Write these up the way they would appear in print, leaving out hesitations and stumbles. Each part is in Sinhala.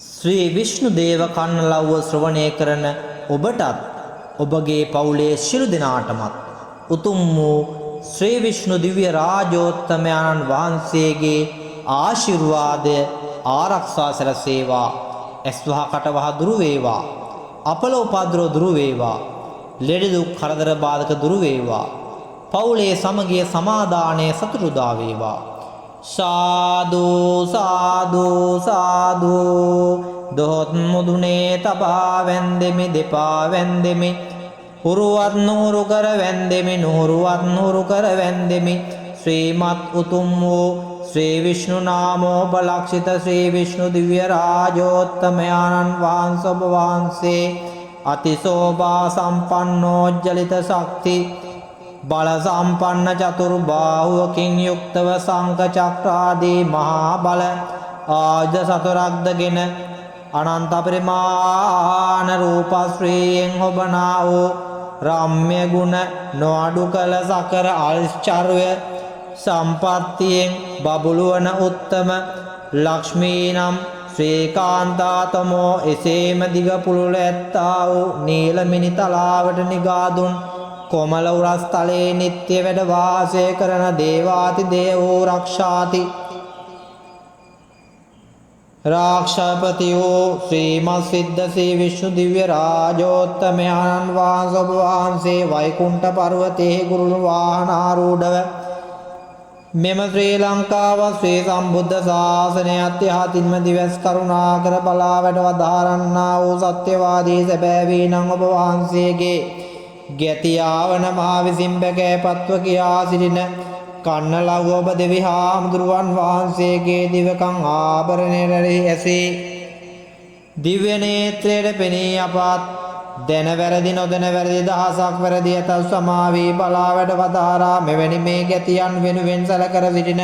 ශ්‍රී විෂ්ණුදේව කන්නලව්ව ශ්‍රවණය කරන ඔබටත් ඔබගේ පවුලේ සියලු දෙනාටමත් උතුම් වූ ශ්‍රී විෂ්ණු දිව්‍ය රාජෝත්තමයන්න් වහන්සේගේ ආශිර්වාදය ආරක්ෂා සැලසේවා. ඇස්වහ කටවහ දුරු වේවා. අපල උපද්‍රව දුරු වේවා. ලෙඩ දුක් කරදර බාධක දුරු වේවා. පවුලේ සමගිය සමාදානයේ සතුටු දා වේවා. සාදු සාදු සාදු දොහොත් මුදුනේ තබා වැන්දෙමි දෙපා වැන්දෙමි හුරුවත් නුහුරු කර වැන්දෙමි නුහුරුවත් නුහුරු කර වැන්දෙමි ශ්‍රීමත් උතුම් වූ ශ්‍රී විෂ්ණු නාමෝපලක්ෂිත ශ්‍රී විෂ්ණු දිව්‍ය රාජෝත්තමයන්න් වහන්සේ ඔබ වහන්සේ අතිශෝභා සම්පන්නෝජ්ජලිත ශක්ති බල සම්පන්න චතුර්බාහුවකින් යුක්තව සංක චක්‍රාදී මහා බල ආයුධ සතරක්දගෙන අනන්ත පරිමාණ රූපශ්‍රීයෙන් ඔබනා වූ රම්‍ය ගුණ නොඅඩු කළ සකර ඓශ්චර්ය සම්පත්තියෙන් බබළුවන උත්තම ලක්ෂ්මී නම් ශ්‍රීකාන්තාතමෝ එසේම දිග පුළුල ඇත්තා වූ නීලමිනි තලාවට නිගාදුන් කොමල උරස්තලේ නිත්‍ය වැඩ වාසය කරන දේවාති දේවෝ රක්ෂාති රාක්ෂපති වූ ශ්‍රීමත් සිද්ධ ශ්‍රී විෂ්ණු දිව්‍ය රාජෝත්තමයන්න් වහන්සේ ඔබ වහන්සේ වෛකුණ්ඨ පර්වතයේ ගුරුළු වාහනාරූඪව මෙම ශ්‍රී ලංකාව ශ්‍රී සම්බුද්ධ ශාසනයත් යහතින්ම දිවස් කරුණාකර බලා වැඩ වදාරන්නා වූ සත්‍යවාදී සැබෑවී නම් ඔබ වහන්සේගේ ගැතියාවන මහා විසින් බැකෑපත්ව කියා සිටින කන්නලව්ව ඔබ දෙවි හාමුදුරුවන් වහන්සේගේ දිවකං ආභරණයට ඇසී දිව්‍ය නේත්‍රයට පෙනී අපත් දැන වැරදි නොදැන වැරදි දහසක් වැරදි ඇතත් සමාවී බලා වැඩ වදාරා මෙවැනි මේ ගැතියන් වෙනුවෙන් සැලකර සිටින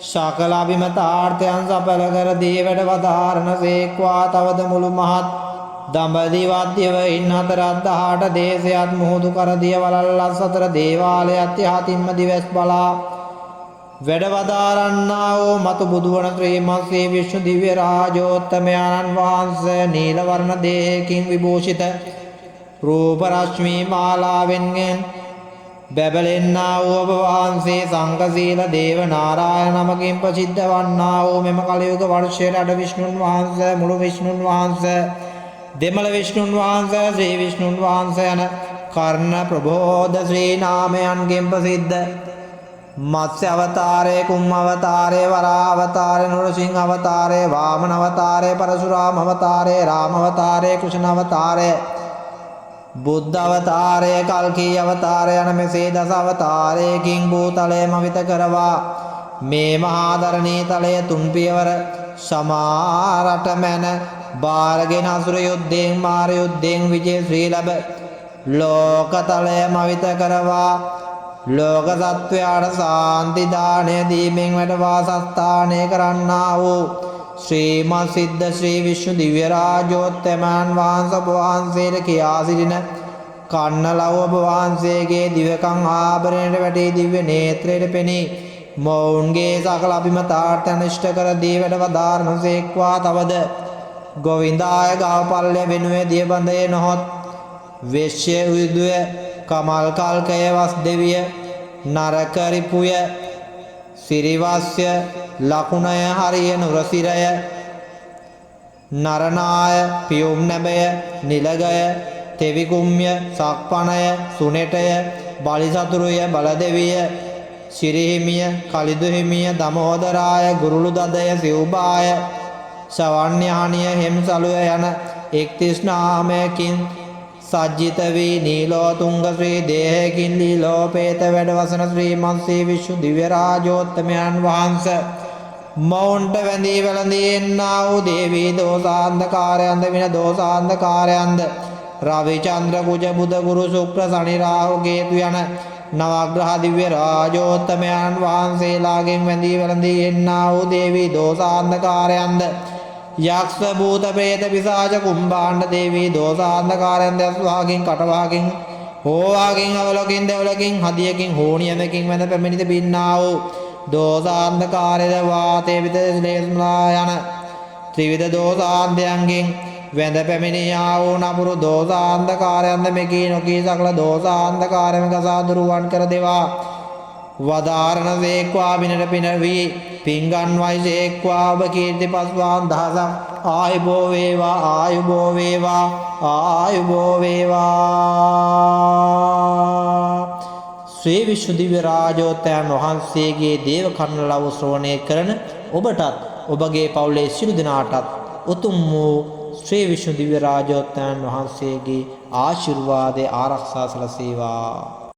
සකල අභිමතාර්ථයන් සඵල කර දී වැඩ වදාරන සේක්වා. තවද මුළු මහත් දඹදිව අධ්‍යවයින් 418 දේශයත් මුහුදු කර දිය වලල්ලස් අතර දේවාලයත් යහතින්ම දිවස් බලා වැඩ වදාරන්නා වූ මතු බුදුවන ශ්‍රීමත් ශ්‍රී විෂ්ණු දිව්‍ය රාජෝත්තමයන්න් වහන්සේ නීල වර්ණ දේහයකින් විභූෂිත රූප රශ්මී මාලාවෙන් බැබලෙන්නා වූ ඔබ වහන්සේ සංඝසීල දේව නාරායණ නමකින් ප්‍රසිද්ධ වන්නා වූ මෙම කලයුග වර්ෂයේ අඩ විෂ්ණුන් වහන්සේ මුළු විෂ්ණුන් වහන්සේ දෙමළ විෂ්ණුන් වහන්සේ ශ්‍රී විෂ්ණුන් වහන්සේ යන කර්ණ ප්‍රබෝධ ශ්‍රී නාමයන්ගෙන් ප්‍රසිද්ධ මත්ස්‍ය අවතාරේ කුම්ම අවතාරේ වරා අවතාරේ නරසිංහ අවතාරේ වාමන අවතාරේ පරශුරාම අවතාරේ රාම අවතාරේ කෘෂ්ණ අවතාරේ බුද්ධ අවතාරේ කල්කී අවතාරේ යන මෙසේ දස අවතාරයකින් භූතලයම විත කරවා මේ මහා ධරණී තලය තුන් පියවර සමාරට මැන බාරගෙන අසුර යුද්ධයෙන් මාර යුද්ධයෙන් විජය ශ්‍රී ලැබ ලෝකතලය මවිත කරවා ලෝක සත්වයාට සාන්ති දානය දීමෙන් වැඩ වාසස්ථානය කරන්නා වූ ශ්‍රීමත් සිද්ධ ශ්‍රී විෂ්ණු දිව්‍ය රාජෝත්තමයන් වහන්සේ ඔබ වහන්සේට කියා සිටින කන්නලව්ව ඔබ වහන්සේගේ දිවකං ආභරණයට වැටී දිව්‍ය නේත්‍රයට පෙනී මොවුන්ගේ සකල අභිමතාර්ථයන් ඉෂ්ට කර දී වැඩ වදාරන සේක්වා. තවද ගෝවින්දාය ගාවපල්ලය වෙනුවේ දියබඳේ නොහොත් වෙශ්‍ය උයදුය කමල් කල්කය වස් දෙවිය නරකරිපුය සිරිවස්ය ලකුණය හරිය නුරසිරය නරනාය පියුම් නැබය නිලගය තෙවිකුම්ය සක්පනය සුනෙටය බලිසතුරුය බලදෙවිය සිරිහිමිය කලිදුහිමිය දමෝදරාය ගුරුළු දදය සිව්බාය ශවන්‍යහනිය හෙම්සලුය යන 31 නාමයකින් සජ්ජිත වී නීලෝතුංග ශ්‍රී දේහයකින් ලීලෝපේත වැඩවසන ශ්‍රීමත් ශ්‍රී විෂ්ණු දිව්‍ය රාජෝත්තමයන් වහන්සේ මෞන්ට වැඳී වැළඳී එන්නා වූ දේවී දෝසාන්ධකාරයන්ද වින දෝසාන්ධකාරයන්ද රවි චන්ද්‍ර කුජ බුධ ගුරු ශුක්‍ර සනි රාහු කේතු යන නවග්‍රහ දිව්‍ය රාජෝත්තමයන් වහන්සේලාගෙන් වැඳී වැළඳී එන්නා වූ දේවී දෝසාන්ධකාරයන්ද යක්ෂ භූත ප්‍රේත පිසාච කුම්භාණ්ඩ දේවී දෝසාන්ධකාරයන්ද අස්වාකින් කටවාකින් හෝවාකින් අවලකින් දෙවලකින් හදියකින් හෝනියමකින් වැඳ පැමිණිත බින්නා වූ දෝසාන්ධකාරයද වාතේ විත ලේස්මලා යන ත්‍රිවිධ දෝසාන්තයන්ගෙන් වැඳ පැමිණියා වූ නපුරු දෝසාන්ධකාරයන්ද මෙකී නොකී සකල දෝසාන්ධකාරයම ගසා දුරුවන් කර දෙවා වදාරණ සේක්වා බිනට පින වී පිංගන්වයි සේක්වා ඔබ කීර්ති පස්වාන් දහසක් ආයුබෝ වේවා ආයුබෝ වේවා ආයුබෝ වේවා. ශ්‍රී විෂ්ණු දිව්‍ය රාජෝත්තයන් වහන්සේගේ දේව කර්ණලව ශ්‍රවණය කරන ඔබටත් ඔබගේ පවුලේ සියලු දෙනාටත් උතුම් වූ ශ්‍රී විෂ්ණු දිව්‍ය රාජෝත්තයන් වහන්සේගේ ආශිර්වාදයේ ආරක්ෂා සැලසේවා.